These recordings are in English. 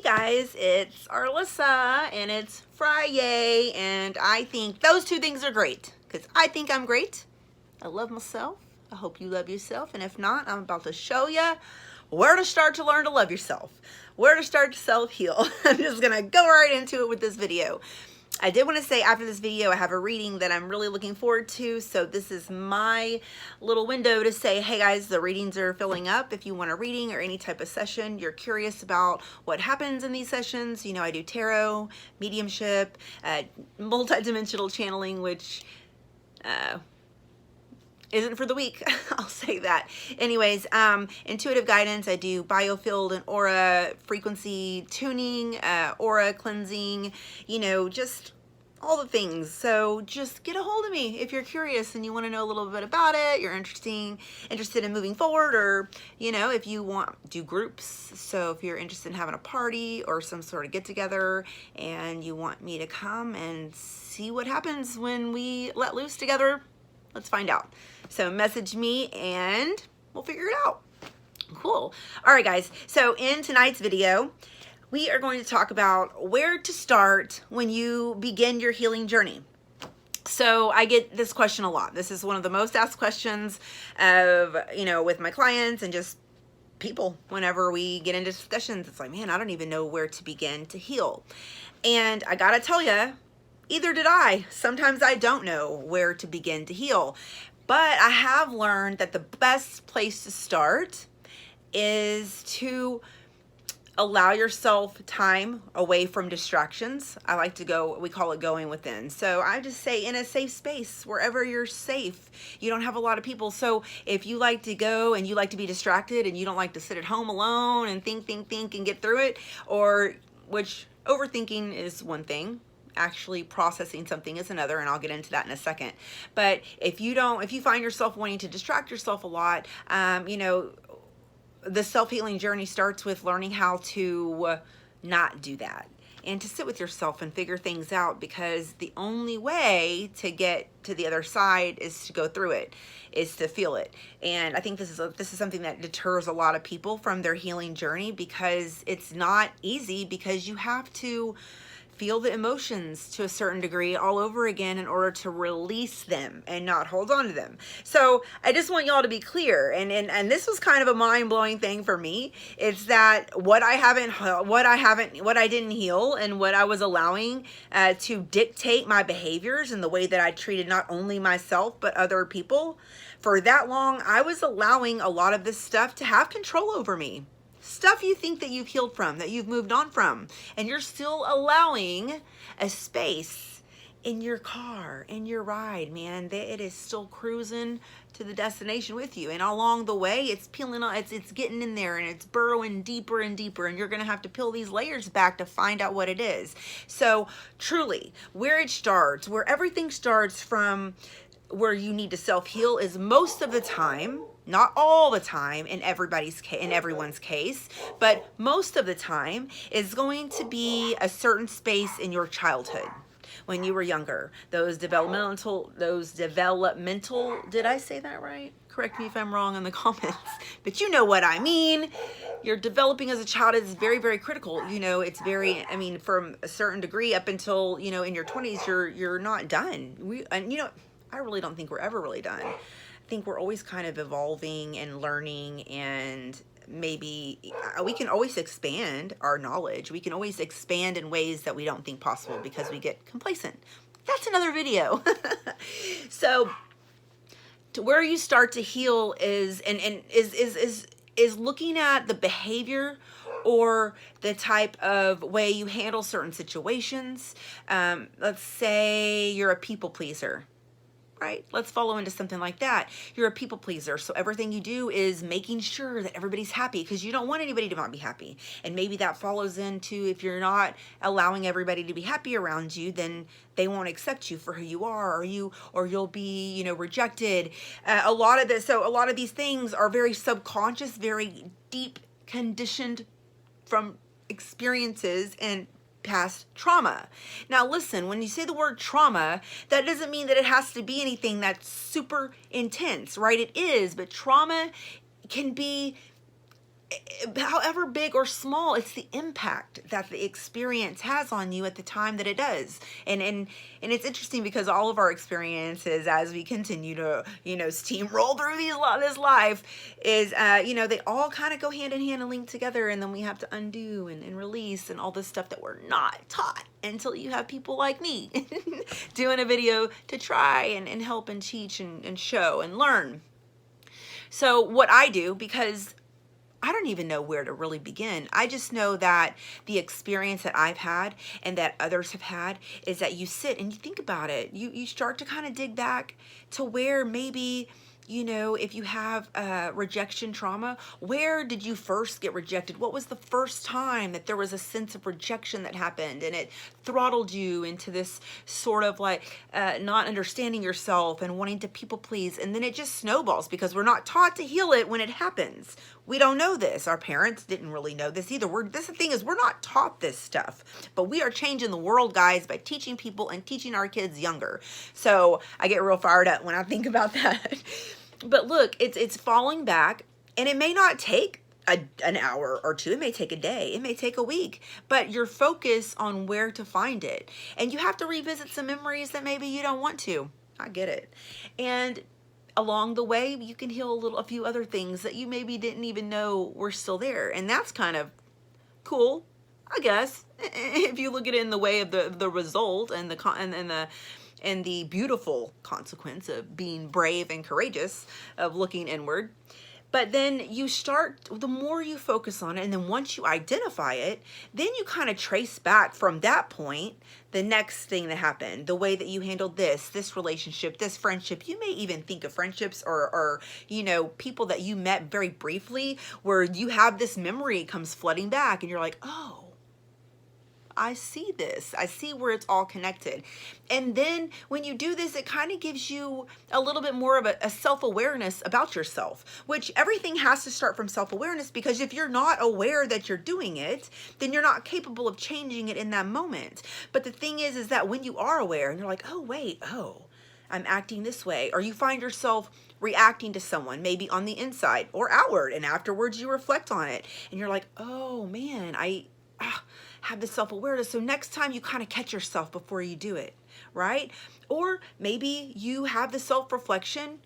guys, it's Arlessa and it's Friday, and I think those two things are great because I think I'm great. I love myself. I hope you love yourself, and if not, I'm about to show you where to start to learn to love yourself, where to start to self-heal. I'm just gonna go right into it with this video. I did want to say after this video I have a reading that I'm really looking forward to, so this is my little window to say, hey guys, the readings are filling up. If you want a reading or any type of session, you're curious about what happens in these sessions, you know, I do tarot, mediumship, multidimensional channeling, which isn't for the weak. I'll say that. Anyways, intuitive guidance, I do biofield and aura frequency tuning, aura cleansing, you know, just all the things. So just get a hold of me if you're curious and you want to know a little bit about it, you're interested in moving forward, or, you know, if you want do groups. So if you're interested in having a party or some sort of get together and you want me to come and see what happens when we let loose together, let's find out. So message me and we'll figure it out. Cool. All right, guys. So in tonight's video, we are going to talk about where to start when you begin your healing journey. So I get this question a lot. This is one of the most asked questions of, you know, with my clients and just people whenever we get into discussions. It's like, man, I don't even know where to begin to heal. And I gotta tell you, either did I. Sometimes I don't know where to begin to heal. But I have learned that the best place to start is to allow yourself time away from distractions. I like to go, we call it going within. So I just say in a safe space, wherever you're safe. You don't have a lot of people. So if you like to go and you like to be distracted and you don't like to sit at home alone and think and get through it, or which overthinking is one thing, actually processing something is another, and I'll get into that in a second. But if you find yourself wanting to distract yourself a lot, you know, the self-healing journey starts with learning how to not do that and to sit with yourself and figure things out, because the only way to get to the other side is to go through it, is to feel it. And I think this is something that deters a lot of people from their healing journey, because it's not easy, because you have to feel the emotions to a certain degree all over again in order to release them and not hold on to them. So I just want y'all to be clear, and this was kind of a mind-blowing thing for me. It's that what I didn't heal and what I was allowing to dictate my behaviors and the way that I treated not only myself but other people. For that long, I was allowing a lot of this stuff to have control over me. Stuff you think that you've healed from, that you've moved on from, and you're still allowing a space in your car, in your ride, man, that it is still cruising to the destination with you. And along the way, it's peeling on, it's getting in there and it's burrowing deeper and deeper, and you're gonna have to peel these layers back to find out what it is. So truly, where it starts, where everything starts from, where you need to self-heal, is most of the time, not all the time in everyone's case, but most of the time is going to be a certain space in your childhood when you were younger. Those developmental, did I say that right? Correct me if I'm wrong in the comments, but you know what I mean. You're developing as a child is very, very critical. You know, it's very, I mean, from a certain degree up until, you know, in your 20s, you're not done. And you know, I really don't think we're ever really done. I think we're always kind of evolving and learning, and maybe we can always expand our knowledge. We can always expand in ways that we don't think possible because we get complacent. That's another video. So to where you start to heal is looking at the behavior or the type of way you handle certain situations. Let's say you're a people pleaser. Right? Let's follow into something like that. You're a people pleaser, so everything you do is making sure that everybody's happy because you don't want anybody to not be happy. And maybe that follows into, if you're not allowing everybody to be happy around you, then they won't accept you for who you are, or you'll be, you know, rejected. A lot of these things are very subconscious, very deep conditioned from experiences and past trauma. Now listen, when you say the word trauma, that doesn't mean that it has to be anything that's super intense, right? It is, but trauma can be however big or small, it's the impact that the experience has on you at the time that it does. And it's interesting because all of our experiences, as we continue to, steamroll through this life, is, they all kind of go hand in hand and link together. And then we have to undo and release and all this stuff that we're not taught until you have people like me doing a video to try and help and teach and show and learn. So what I do, because I don't even know where to really begin. I just know that the experience that I've had and that others have had is that you sit and you think about it. You start to kind of dig back to where maybe, if you have rejection trauma, where did you first get rejected? What was the first time that there was a sense of rejection that happened and it throttled you into this sort of like not understanding yourself and wanting to people please? And then it just snowballs because we're not taught to heal it when it happens. We don't know this. Our parents didn't really know this either. The thing is, we're not taught this stuff, but we are changing the world, guys, by teaching people and teaching our kids younger. So I get real fired up when I think about that. But look, it's falling back, and it may not take an hour or two. It may take a day. It may take a week, but your focus on where to find it. And you have to revisit some memories that maybe you don't want to. I get it. And along the way, you can heal a few other things that you maybe didn't even know were still there. And that's kind of cool, I guess, if you look at it in the way of the result and the beautiful consequence of being brave and courageous, of looking inward. But then you start, the more you focus on it, and then once you identify it, then you kind of trace back from that point the next thing that happened, the way that you handled this relationship, this friendship. You may even think of friendships or people that you met very briefly where you have this memory comes flooding back and you're like, oh, I see this. I see where it's all connected. And then when you do this, it kind of gives you a little bit more of a self-awareness about yourself, which everything has to start from self-awareness, because if you're not aware that you're doing it, then you're not capable of changing it in that moment. But the thing is that when you are aware and you're like, oh, wait, I'm acting this way, or you find yourself reacting to someone, maybe on the inside or outward, and afterwards you reflect on it and you're like, oh man, I have the self-awareness. So next time you kind of catch yourself before you do it, right? Or maybe you have the self-reflection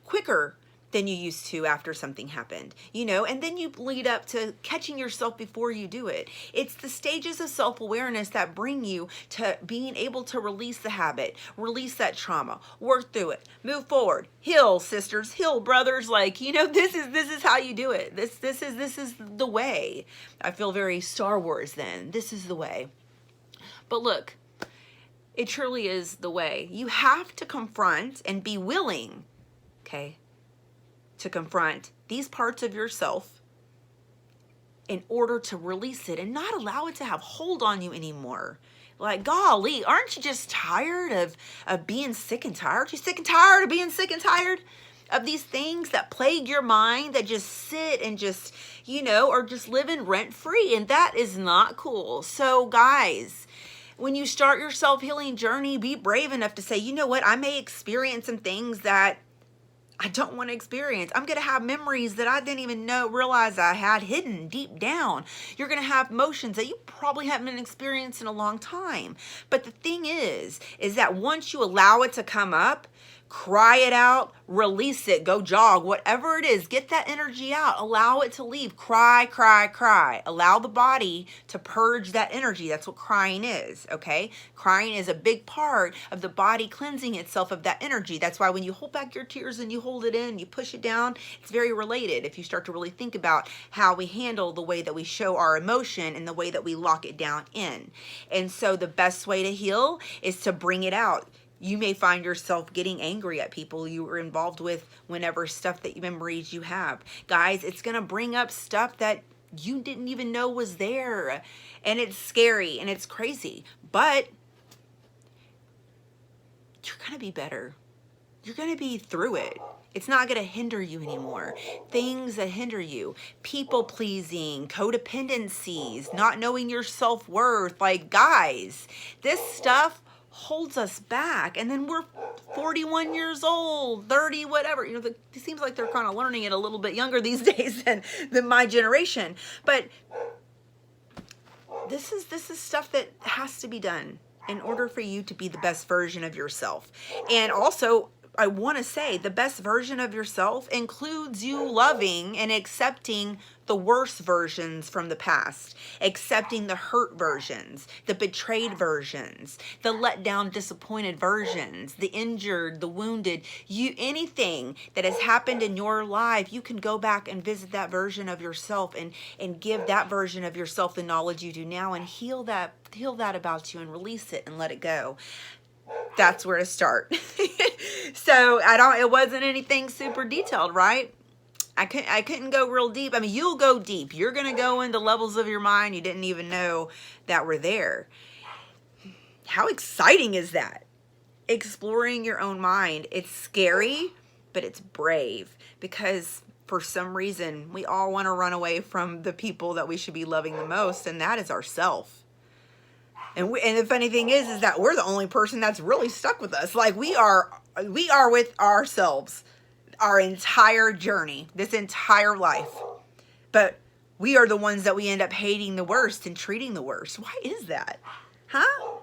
quicker than you used to after something happened, and then you lead up to catching yourself before you do it. It's the stages of self-awareness that bring you to being able to release the habit, release that trauma, work through it, move forward, heal, sisters, heal, brothers. This is how you do it. This is the way. I feel very Star Wars then. This is the way. But look, it truly is the way. You have to confront and be willing, okay, to confront these parts of yourself in order to release it and not allow it to have hold on you anymore. Like, golly, aren't you just tired of being sick and tired? You sick and tired of being sick and tired of these things that plague your mind, that just sit and just, or just living rent free? And that is not cool. So guys, when you start your self-healing journey, be brave enough to say, you know what, I may experience some things that I don't want to experience. I'm going to have memories that I didn't even realize I had hidden deep down. You're going to have emotions that you probably haven't been experienced in a long time. But the thing is that once you allow it to come up, cry it out, release it, go jog, whatever it is, get that energy out, allow it to leave, cry, cry, cry. Allow the body to purge that energy. That's what crying is, okay? Crying is a big part of the body cleansing itself of that energy. That's why when you hold back your tears and you hold it in, you push it down, it's very related if you start to really think about how we handle the way that we show our emotion and the way that we lock it down in. And so the best way to heal is to bring it out. You may find yourself getting angry at people you were involved with whenever memories you have. Guys, it's going to bring up stuff that you didn't even know was there. And it's scary and it's crazy. But you're going to be better. You're going to be through it. It's not going to hinder you anymore. Things that hinder you, people pleasing, codependencies, not knowing your self-worth. Like, guys, this stuff holds us back. And then we're 41 years old, 30, whatever. You know, it seems like they're kind of learning it a little bit younger these days than my generation. But this is stuff that has to be done in order for you to be the best version of yourself. And also, I want to say the best version of yourself includes you loving and accepting the worst versions from the past, accepting the hurt versions, the betrayed versions, the let down, disappointed versions, the injured, the wounded. Anything that has happened in your life, you can go back and visit that version of yourself and give that version of yourself the knowledge you do now and heal that about you and release it and let it go. That's where to start. So it wasn't anything super detailed, right? I couldn't go real deep. I mean, you'll go deep. You're going to go into levels of your mind you didn't even know that were there. How exciting is that? Exploring your own mind. It's scary, but it's brave, because for some reason we all want to run away from the people that we should be loving the most, and that is ourself. And the funny thing is that we're the only person that's really stuck with us. Like we are with ourselves our entire journey, this entire life. But we are the ones that we end up hating the worst and treating the worst. Why is that? Huh?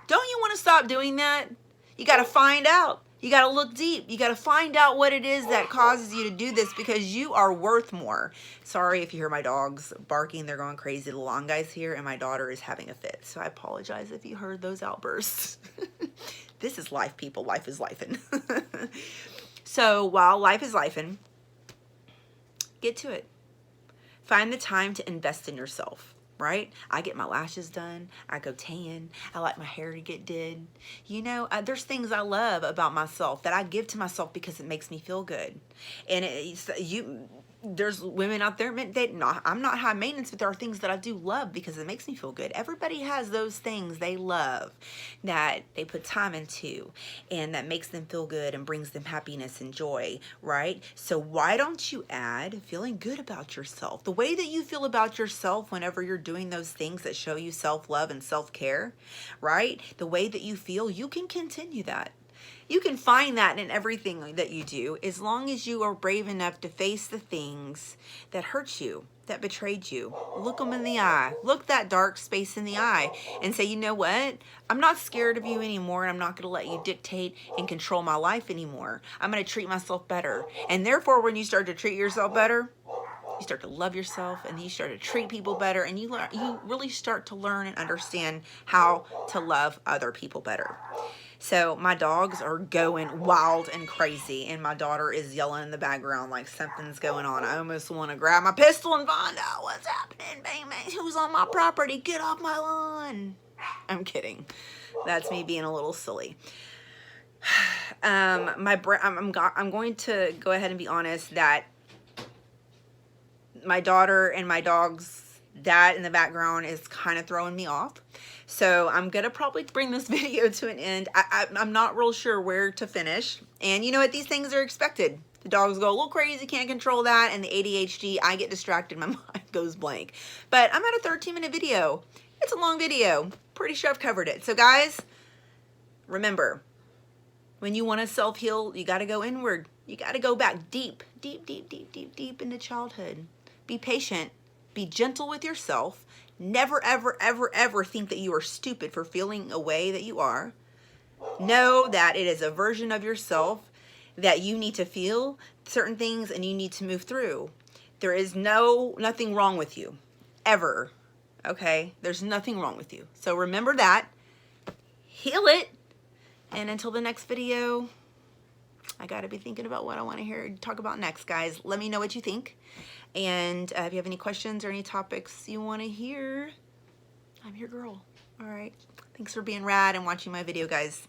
Don't you want to stop doing that? You got to find out. You got to look deep. You got to find out what it is that causes you to do this, because you are worth more. Sorry if you hear my dogs barking. They're going crazy. The long guy's here and my daughter is having a fit. So I apologize if you heard those outbursts. This is life, people. Life is lifing. So while life is lifing, get to it. Find the time to invest in yourself. Right? I get my lashes done. I go tan. I like my hair to get did. You know, there's things I love about myself that I give to myself because it makes me feel good. And there's women out there that I'm not high maintenance, but there are things that I do love because it makes me feel good. Everybody has those things they love that they put time into and that makes them feel good and brings them happiness and joy, right? So why don't you add feeling good about yourself? The way that you feel about yourself whenever you're doing those things that show you self-love and self-care, right? The way that you feel, you can continue that. You can find that in everything that you do, as long as you are brave enough to face the things that hurt you, that betrayed you. Look them in the eye. Look that dark space in the eye and say, you know what? I'm not scared of you anymore, and I'm not going to let you dictate and control my life anymore. I'm going to treat myself better. And therefore, when you start to treat yourself better, you start to love yourself, and you start to treat people better, and you really start to learn and understand how to love other people better. So my dogs are going wild and crazy, and my daughter is yelling in the background like something's going on. I almost want to grab my pistol and find out what's happening. Bang, bang, who's on my property? Get off my lawn. I'm kidding. That's me being a little silly. I'm going to go ahead and be honest that my daughter and my dog's dad in the background is kind of throwing me off. So I'm going to probably bring this video to an end. I'm not real sure where to finish. And you know what? These things are expected. The dogs go a little crazy, can't control that. And the ADHD, I get distracted. My mind goes blank. But I'm at a 13-minute video. It's a long video. Pretty sure I've covered it. So guys, remember, when you want to self-heal, you got to go inward. You got to go back deep, deep, deep, deep, deep, deep into childhood. Be patient. Be gentle with yourself. Never, ever, ever, ever think that you are stupid for feeling a way that you are. Know that it is a version of yourself that you need to feel certain things and you need to move through. There is nothing wrong with you, ever, okay? There's nothing wrong with you. So remember that. Heal it. And until the next video, I got to be thinking about what I want to talk about next, guys. Let me know what you think. And if you have any questions or any topics you want to hear, I'm your girl. All right. Thanks for being rad and watching my video, guys.